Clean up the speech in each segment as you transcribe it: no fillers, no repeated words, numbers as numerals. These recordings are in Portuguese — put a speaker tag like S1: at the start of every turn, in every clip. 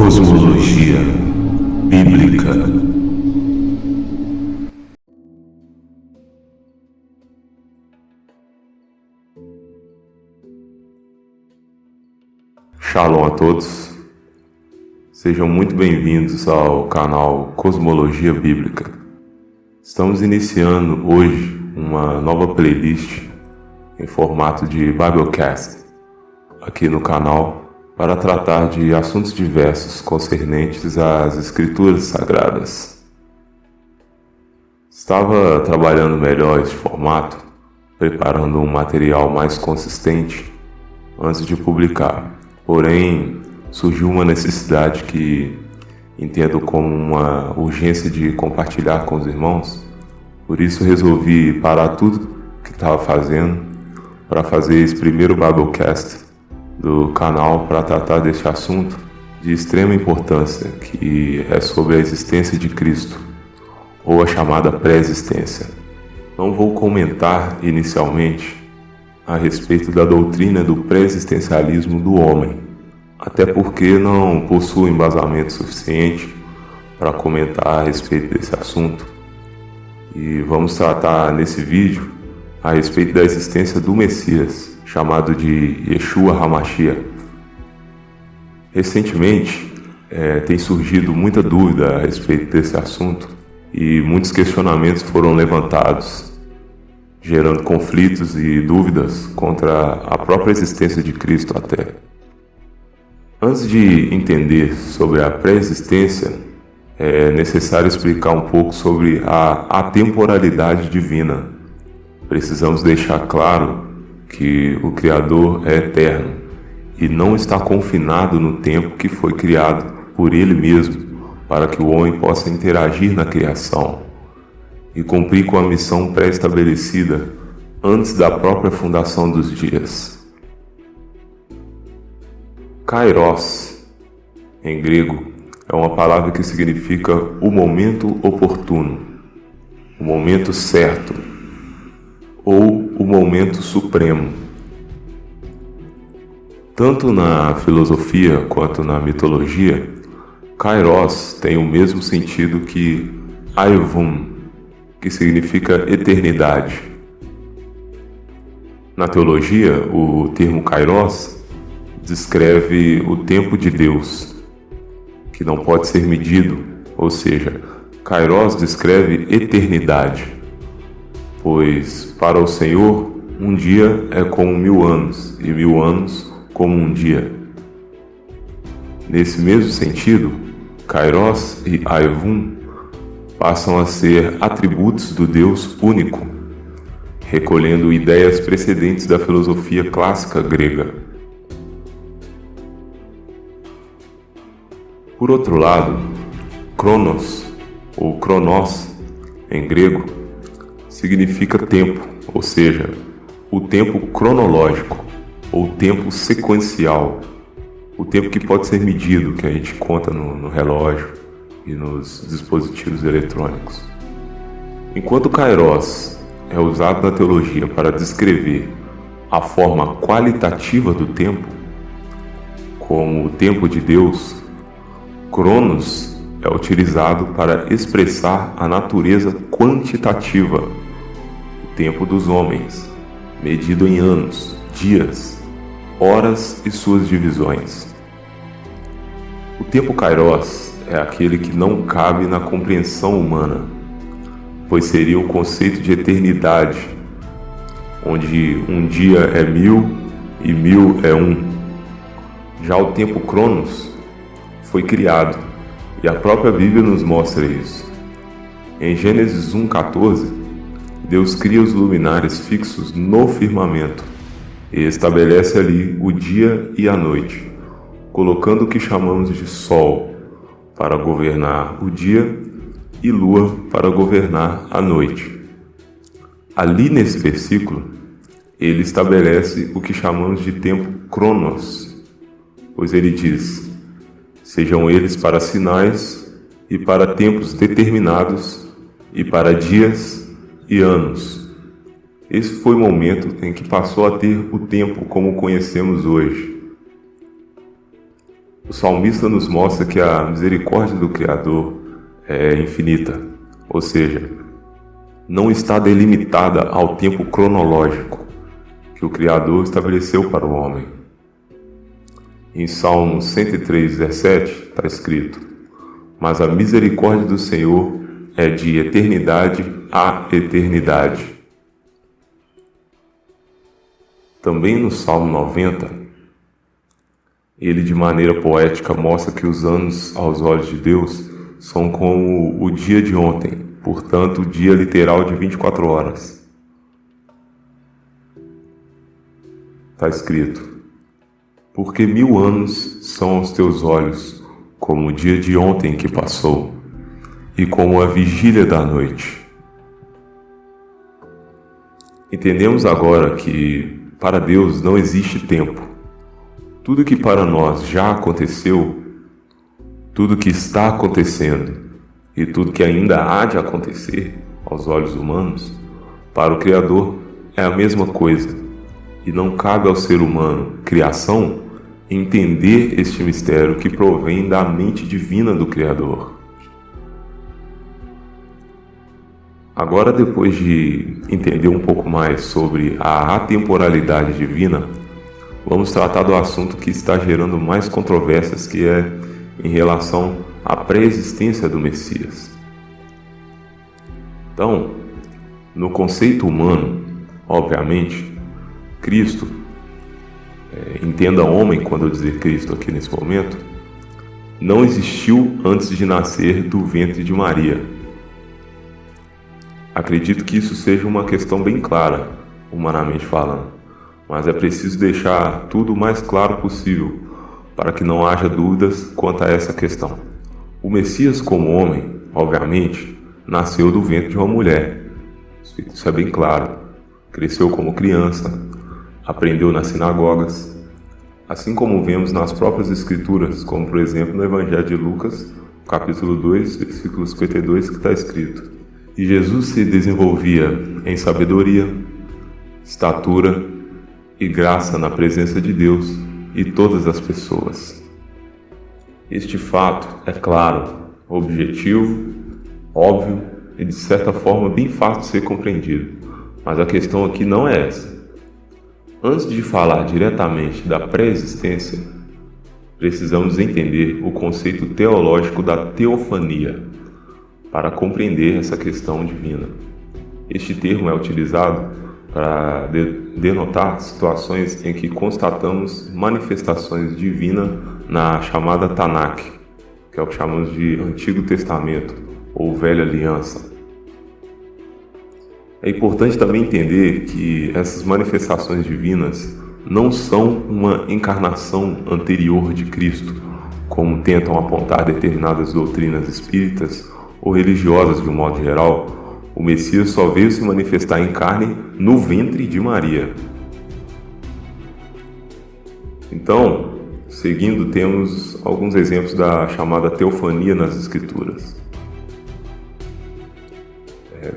S1: Cosmologia Bíblica. Shalom a todos, sejam muito bem-vindos ao canal Cosmologia Bíblica. Estamos iniciando hoje uma nova playlist em formato de Biblecast aqui no canal para tratar de assuntos diversos concernentes às Escrituras Sagradas. Estava trabalhando melhor esse formato, preparando um material mais consistente antes de publicar. Porém, surgiu uma necessidade que entendo como uma urgência de compartilhar com os irmãos. Por isso resolvi parar tudo que estava fazendo para fazer esse primeiro Biblecast do canal para tratar deste assunto de extrema importância, que é sobre a existência de Cristo, ou a chamada pré-existência. Não vou comentar inicialmente a respeito da doutrina do pré-existencialismo do homem, até porque não possuo embasamento suficiente para comentar a respeito desse assunto. E vamos tratar nesse vídeo a respeito da existência do Messias, chamado de Yeshua HaMashiach. Recentemente, tem surgido muita dúvida a respeito desse assunto e muitos questionamentos foram levantados, gerando conflitos e dúvidas contra a própria existência de Cristo até. Antes de entender sobre a pré-existência, é necessário explicar um pouco sobre a atemporalidade divina. Precisamos deixar claro que o Criador é eterno e não está confinado no tempo que foi criado por Ele mesmo, para que o homem possa interagir na criação e cumprir com a missão pré-estabelecida antes da própria fundação dos dias. Kairos, em grego, é uma palavra que significa o momento oportuno, o momento certo, ou o momento supremo. Tanto na filosofia quanto na mitologia, Kairos tem o mesmo sentido que Ayvum, que significa eternidade. Na teologia, o termo Kairos descreve o tempo de Deus, que não pode ser medido, ou seja, Kairos descreve eternidade. Pois para o Senhor, um dia é como 1000 anos, e 1000 anos como um dia. Nesse mesmo sentido, Kairos e Ayvum passam a ser atributos do Deus único, recolhendo ideias precedentes da filosofia clássica grega. Por outro lado, Cronos, ou Kronos, em grego, significa tempo, ou seja, o tempo cronológico, ou tempo sequencial, o tempo que pode ser medido, que a gente conta no relógio e nos dispositivos eletrônicos. Enquanto Kairos é usado na teologia para descrever a forma qualitativa do tempo, como o tempo de Deus, Cronos é utilizado para expressar a natureza quantitativa, o tempo dos homens, medido em anos, dias, horas e suas divisões. O tempo Kairos é aquele que não cabe na compreensão humana, pois seria o conceito de eternidade, onde um dia é 1000 e 1000 é 1. Já o tempo Cronos foi criado, e a própria Bíblia nos mostra isso. Em Gênesis 1:14, Deus cria os luminares fixos no firmamento e estabelece ali o dia e a noite, colocando o que chamamos de Sol para governar o dia e Lua para governar a noite. Ali nesse versículo, ele estabelece o que chamamos de tempo Cronos, pois ele diz: sejam eles para sinais e para tempos determinados e para dias e anos. Esse foi o momento em que passou a ter o tempo como conhecemos hoje. O salmista nos mostra que a misericórdia do Criador é infinita, ou seja, não está delimitada ao tempo cronológico que o Criador estabeleceu para o homem. Em Salmo 103:17 está escrito: mas a misericórdia do Senhor é de eternidade a eternidade. Também no Salmo 90, ele de maneira poética mostra que os anos aos olhos de Deus são como o dia de ontem, portanto o dia literal de 24 horas. Está escrito: porque 1000 anos são aos teus olhos como o dia de ontem que passou, e como a vigília da noite. Entendemos agora que para Deus não existe tempo. Tudo que para nós já aconteceu, tudo que está acontecendo e tudo que ainda há de acontecer aos olhos humanos, para o Criador é a mesma coisa. E não cabe ao ser humano, criação, entender este mistério que provém da mente divina do Criador. Agora, depois de entender um pouco mais sobre a atemporalidade divina, vamos tratar do assunto que está gerando mais controvérsias, que é em relação à pré-existência do Messias. Então, no conceito humano, obviamente, Cristo, entenda homem quando eu dizer Cristo aqui nesse momento, não existiu antes de nascer do ventre de Maria. Acredito que isso seja uma questão bem clara, humanamente falando, mas é preciso deixar tudo o mais claro possível para que não haja dúvidas quanto a essa questão. O Messias, como homem, obviamente, nasceu do ventre de uma mulher. Isso é bem claro. Cresceu como criança, aprendeu nas sinagogas, assim como vemos nas próprias Escrituras, como por exemplo no Evangelho de Lucas, capítulo 2, versículo 52, que está escrito: e Jesus se desenvolvia em sabedoria, estatura e graça na presença de Deus e todas as pessoas. Este fato é claro, objetivo, óbvio e de certa forma bem fácil de ser compreendido, mas a questão aqui não é essa. Antes de falar diretamente da pré-existência, precisamos entender o conceito teológico da teofania para compreender essa questão divina. Este termo é utilizado para denotar situações em que constatamos manifestações divinas na chamada Tanakh, que é o que chamamos de Antigo Testamento ou Velha Aliança. É importante também entender que essas manifestações divinas não são uma encarnação anterior de Cristo, como tentam apontar determinadas doutrinas espíritas ou religiosas de um modo geral. O Messias só veio se manifestar em carne no ventre de Maria. Então, seguindo, temos alguns exemplos da chamada teofania nas Escrituras.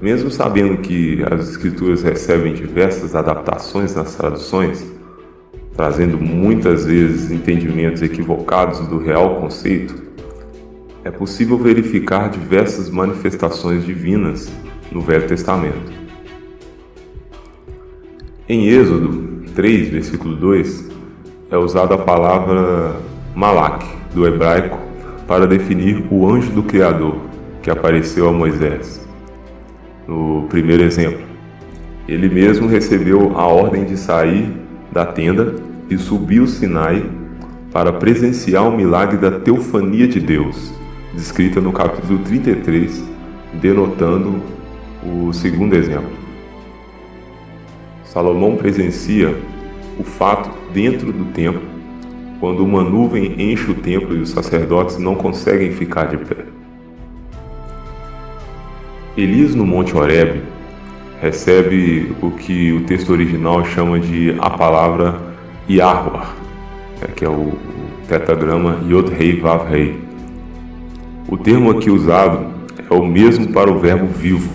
S1: Mesmo sabendo que as Escrituras recebem diversas adaptações nas traduções, trazendo muitas vezes entendimentos equivocados do real conceito, é possível verificar diversas manifestações divinas no Velho Testamento. Em Êxodo 3, versículo 2, é usada a palavra Malak, do hebraico, para definir o anjo do Criador que apareceu a Moisés. No primeiro exemplo, ele mesmo recebeu a ordem de sair da tenda e subir o Sinai para presenciar o milagre da teofania de Deus, descrita no capítulo 33, denotando o segundo exemplo. Salomão presencia o fato dentro do templo, quando uma nuvem enche o templo e os sacerdotes não conseguem ficar de pé. Elias, no Monte Horebe, recebe o que o texto original chama de a palavra Yahweh, que é o tetragrama Yod-Hei Vav-Hei. O termo aqui usado é o mesmo para o verbo vivo,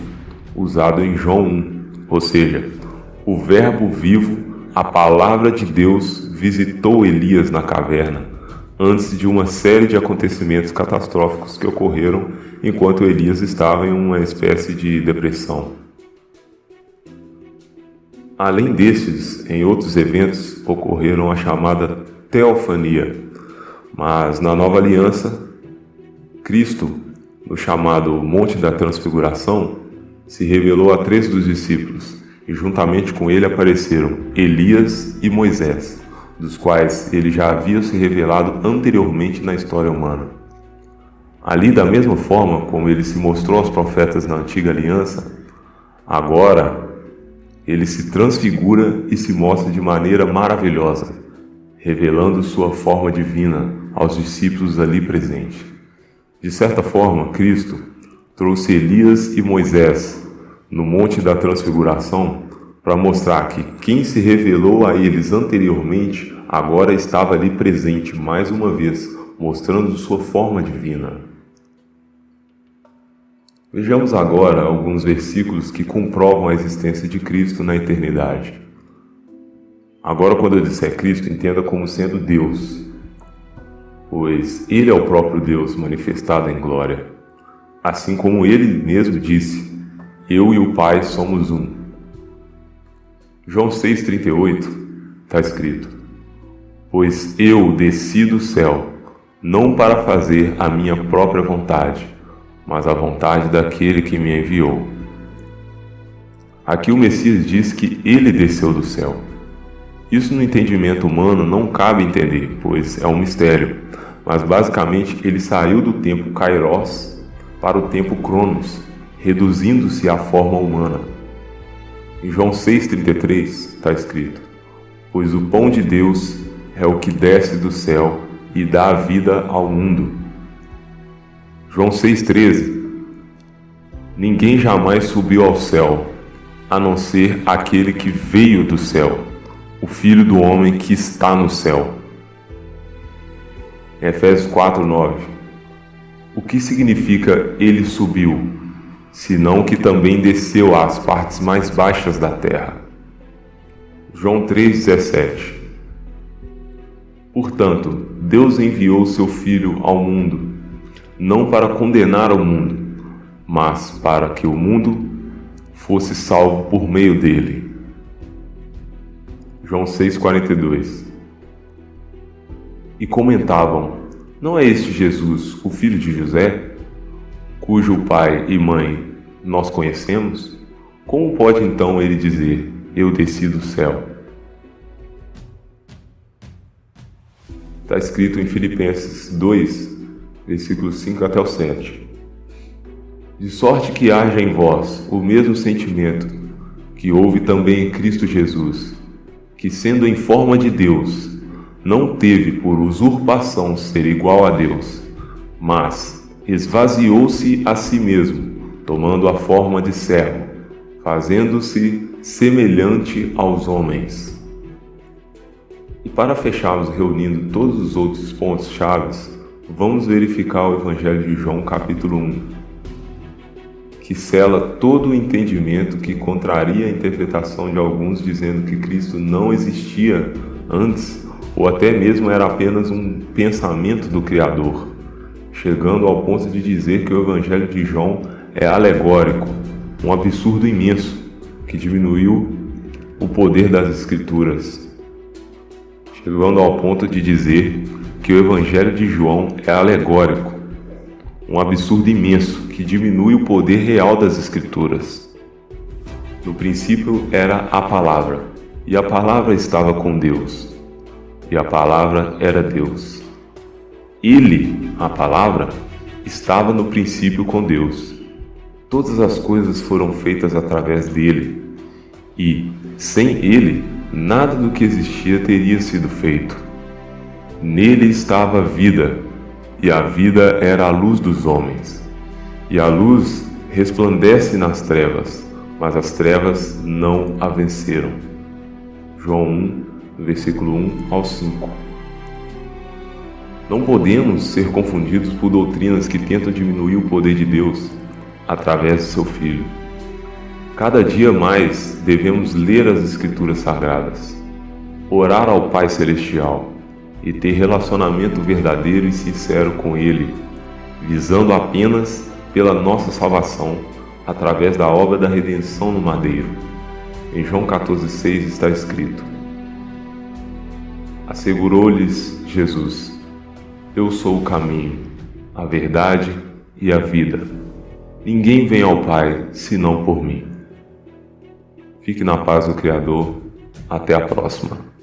S1: usado em João 1, ou seja, o verbo vivo, a palavra de Deus, visitou Elias na caverna antes de uma série de acontecimentos catastróficos que ocorreram enquanto Elias estava em uma espécie de depressão. Além destes, em outros eventos ocorreram a chamada teofania, mas na Nova Aliança, Cristo, no chamado Monte da Transfiguração, se revelou a 3 dos discípulos, e juntamente com ele apareceram Elias e Moisés, dos quais ele já havia se revelado anteriormente na história humana. Ali, da mesma forma como ele se mostrou aos profetas na Antiga Aliança, agora ele se transfigura e se mostra de maneira maravilhosa, revelando sua forma divina aos discípulos ali presentes. De certa forma, Cristo trouxe Elias e Moisés no Monte da Transfiguração para mostrar que quem se revelou a eles anteriormente agora estava ali presente mais uma vez, mostrando sua forma divina. Vejamos agora alguns versículos que comprovam a existência de Cristo na eternidade. Agora, quando eu disser Cristo, entenda como sendo Deus, pois Ele é o próprio Deus manifestado em glória. Assim como Ele mesmo disse, eu e o Pai somos um. João 6,38 está escrito, pois eu desci do céu, não para fazer a minha própria vontade, mas a vontade daquele que me enviou. Aqui o Messias diz que ele desceu do céu. Isso no entendimento humano não cabe entender, pois é um mistério, mas basicamente ele saiu do tempo Kairos para o tempo Cronos, reduzindo-se à forma humana. Em João 6,33 está escrito, pois o pão de Deus é o que desce do céu e dá vida ao mundo. João 6,13 ninguém jamais subiu ao céu, a não ser aquele que veio do céu, o Filho do Homem que está no céu. Efésios 4,9 o que significa ele subiu, senão que também desceu às partes mais baixas da terra? João 3,17 portanto, Deus enviou seu Filho ao mundo, não para condenar o mundo, mas para que o mundo fosse salvo por meio dele. João 6,42 e comentavam, não é este Jesus, o filho de José, cujo pai e mãe nós conhecemos? Como pode então ele dizer, eu desci do céu? Está escrito em Filipenses 2, versículos 5 até o 7. De sorte que haja em vós o mesmo sentimento que houve também em Cristo Jesus, que sendo em forma de Deus, não teve por usurpação ser igual a Deus, mas esvaziou-se a si mesmo, tomando a forma de servo, fazendo-se semelhante aos homens. E para fecharmos reunindo todos os outros pontos chaves, vamos verificar o Evangelho de João, capítulo 1, que sela todo o entendimento que contraria a interpretação de alguns dizendo que Cristo não existia antes, ou até mesmo era apenas um pensamento do Criador, chegando ao ponto de dizer que o Evangelho de João é alegórico, um absurdo imenso, que diminuiu o poder das Escrituras, chegando ao ponto de dizer que o Evangelho de João é alegórico, um absurdo imenso que diminui o poder real das Escrituras. No princípio era a Palavra, e a Palavra estava com Deus, e a Palavra era Deus. Ele, a Palavra, estava no princípio com Deus. Todas as coisas foram feitas através dele, e, sem ele, nada do que existia teria sido feito. Nele estava a vida, e a vida era a luz dos homens. E a luz resplandece nas trevas, mas as trevas não a venceram. João 1, versículo 1 ao 5. Não podemos ser confundidos por doutrinas que tentam diminuir o poder de Deus através de seu Filho. Cada dia mais devemos ler as Escrituras Sagradas, orar ao Pai Celestial e ter relacionamento verdadeiro e sincero com Ele, visando apenas pela nossa salvação através da obra da redenção no madeiro. Em João 14,6 está escrito: assegurou-lhes Jesus: eu sou o caminho, a verdade e a vida. Ninguém vem ao Pai senão por mim. Fique na paz do Criador. Até a próxima.